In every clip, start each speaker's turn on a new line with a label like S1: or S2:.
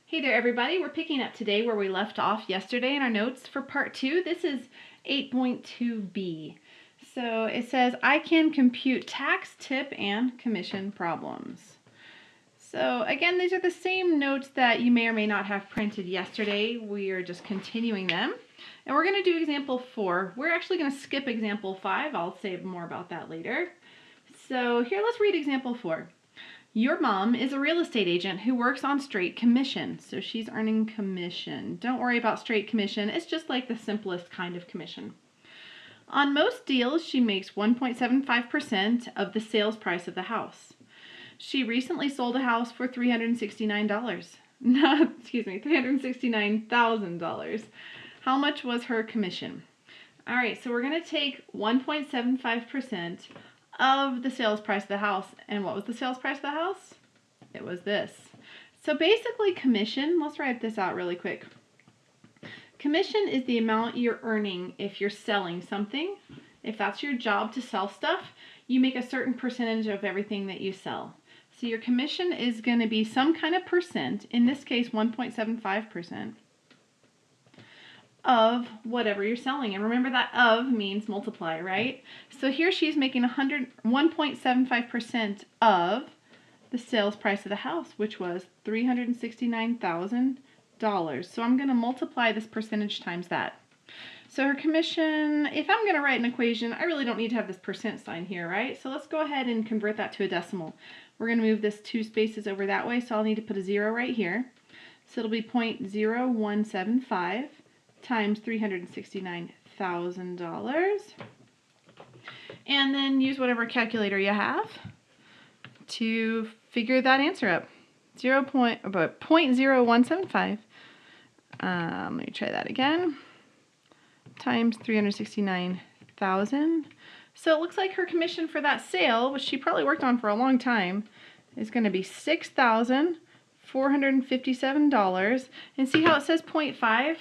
S1: Hey there everybody, we're picking up today where we left off yesterday in our notes for part 2. This is 8.2b. So it says, I can compute tax, tip, and commission problems. So again, these are the same notes that you may or may not have printed yesterday. We are just continuing them. And we're going to do example 4. We're actually going to skip example 5. I'll say more about that later. So here, let's read example 4. Your mom is a real estate agent who works on straight commission. So she's earning commission. Don't worry about straight commission. It's just like the simplest kind of commission. On most deals, she makes 1.75% of the sales price of the house. She recently sold a house for $369. No, excuse me, $369,000. How much was her commission? All right, so we're going to take 1.75% of the sales price of the house. And what was the sales price of the house? It was this. So basically commission, let's write this out really quick. Commission is the amount you're earning if you're selling something. If that's your job to sell stuff, you make a certain percentage of everything that you sell. So your commission is going to be some kind of percent, in this case 1.75%. of whatever you're selling. And remember that of means multiply, right? So here she's making 1.75% of the sales price of the house, which was $369,000. So I'm going to multiply this percentage times that. So her commission, if I'm going to write an equation, I really don't need to have this percent sign here, right? So let's go ahead and convert that to a decimal. We're going to move this 2 spaces over that way, so I'll need to put a 0 right here. So it'll be 0.0175 times $369,000, and then use whatever calculator you have to figure that answer up. 0.0175. Let me try that again. Times 369,000. So it looks like her commission for that sale, which she probably worked on for a long time, is going to be $6,457. And see how it says 0.5?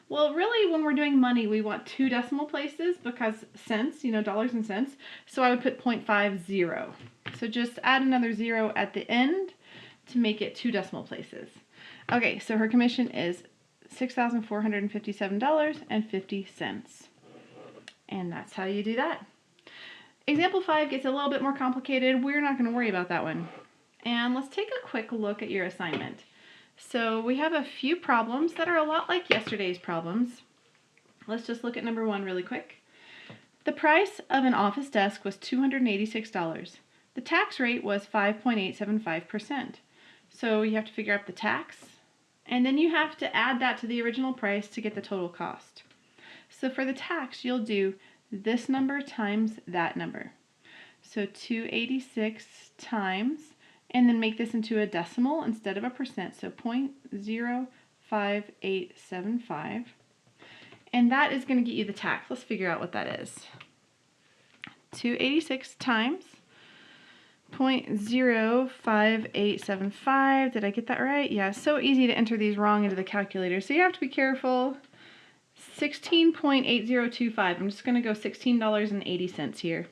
S1: Well, really, when we're doing money, we want 2 decimal places because cents, dollars and cents. So I would put 0.50. So just add another 0 at the end to make it 2 decimal places. Okay, so her commission is $6,457.50. And that's how you do that. Example 5 gets a little bit more complicated. We're not going to worry about that one. And let's take a quick look at your assignment. So we have a few problems that are a lot like yesterday's problems. Let's just look at number 1 really quick. The price of an office desk was $286. The tax rate was 5.875%. So you have to figure out the tax, and then you have to add that to the original price to get the total cost. So for the tax, you'll do this number times that number. So 286 times, and then make this into a decimal instead of a percent, so 0.05875. And that is going to get you the tax. Let's figure out what that is. 286 times 0.05875. Did I get that right? Yeah, so easy to enter these wrong into the calculator, so you have to be careful. 16.8025. I'm just going to go $16.80 here.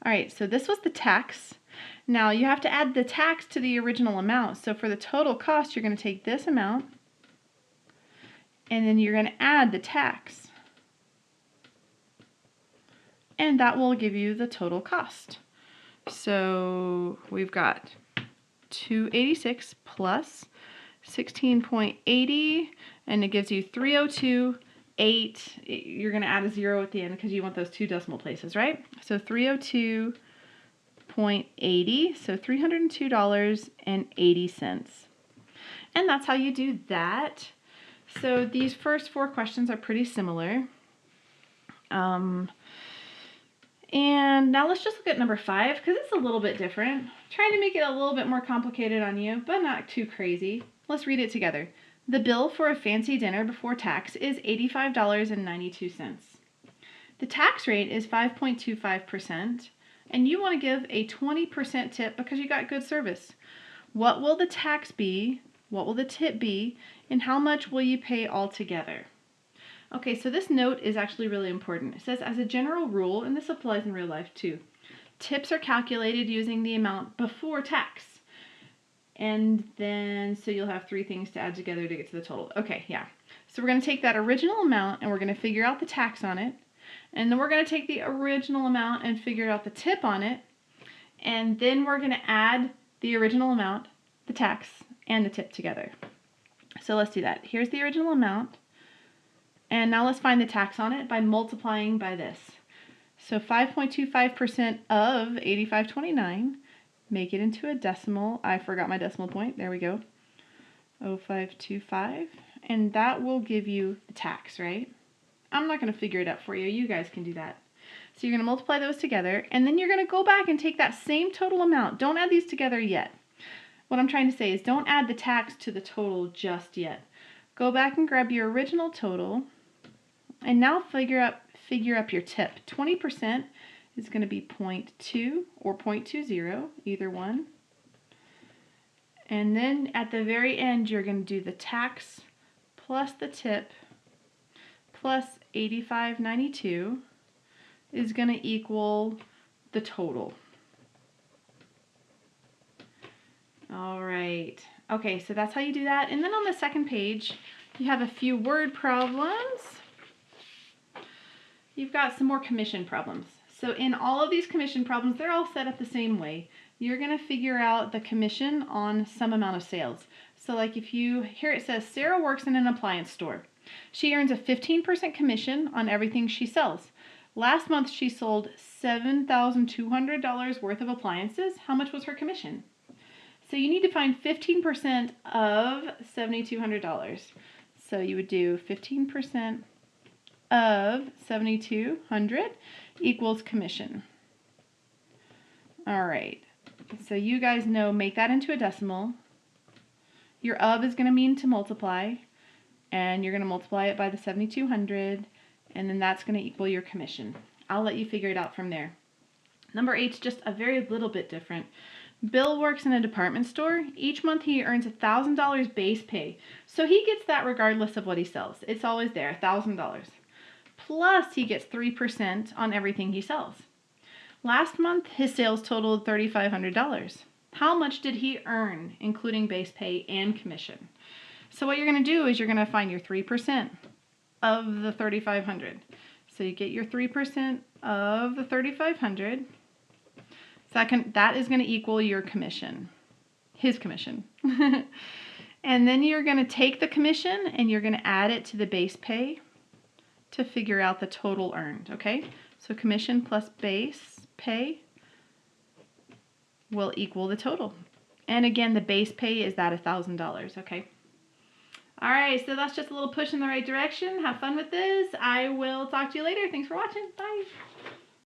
S1: All right, so this was the tax. Now you have to add the tax to the original amount. So for the total cost, you're going to take this amount, and then you're going to add the tax. And that will give you the total cost. So we've got 286 plus 16.80, and it gives you 302.8. You're going to add a 0 at the end because you want those 2 decimal places, right? So 302.80, so $302.80. And that's how you do that. So these first 4 questions are pretty similar. And now let's just look at number 5 because it's a little bit different. Trying to make it a little bit more complicated on you, but not too crazy. Let's read it together. The bill for a fancy dinner before tax is $85.92. The tax rate is 5.25%, and you want to give a 20% tip because you got good service. What will the tax be? What will the tip be? And how much will you pay altogether? Okay, so this note is actually really important. It says, as a general rule, and this applies in real life too, tips are calculated using the amount before tax. And then, so you'll have three things to add together to get to the total. Okay, yeah. So we're going to take that original amount and we're going to figure out the tax on it. And then we're going to take the original amount and figure out the tip on it. And then we're going to add the original amount, the tax, and the tip together. So let's do that. Here's the original amount. And now let's find the tax on it by multiplying by this. So 5.25% of 85.29, make it into a decimal. I forgot my decimal point. There we go. 0.525. And that will give you the tax, right? I'm not going to figure it out for you. You guys can do that. So you're going to multiply those together, and then you're going to go back and take that same total amount. Don't add these together yet. What I'm trying to say is don't add the tax to the total just yet. Go back and grab your original total, and now figure up your tip. 20% is going to be 0.2 or 0.20, either one. And then at the very end, you're going to do the tax plus the tip plus 85.92 is going to equal the total. All right. Okay, so that's how you do that. And then on the second page, you have a few word problems. You've got some more commission problems. So in all of these commission problems, they're all set up the same way. You're going to figure out the commission on some amount of sales. So like here it says, Sarah works in an appliance store. She earns a 15% commission on everything she sells. Last month she sold $7,200 worth of appliances. How much was her commission? So you need to find 15% of $7,200. So you would do 15% of 7,200 equals commission. All right, so you guys know, make that into a decimal. Your of is going to mean to multiply, and you're going to multiply it by the 7,200, and then that's going to equal your commission. I'll let you figure it out from there. Number 8 is just a very little bit different. Bill works in a department store. Each month he earns $1,000 base pay. So he gets that regardless of what he sells. It's always there, $1,000. Plus he gets 3% on everything he sells. Last month his sales totaled $3,500. How much did he earn, including base pay and commission? So what you're going to do is you're going to find your 3% of the $3,500. So you get your 3% of the $3,500. That is going to equal your commission, his commission. And then you're going to take the commission and you're going to add it to the base pay to figure out the total earned, okay? So commission plus base pay will equal the total. And again, the base pay is that $1,000, okay? All right, so that's just a little push in the right direction. Have fun with this. I will talk to you later. Thanks for watching. Bye.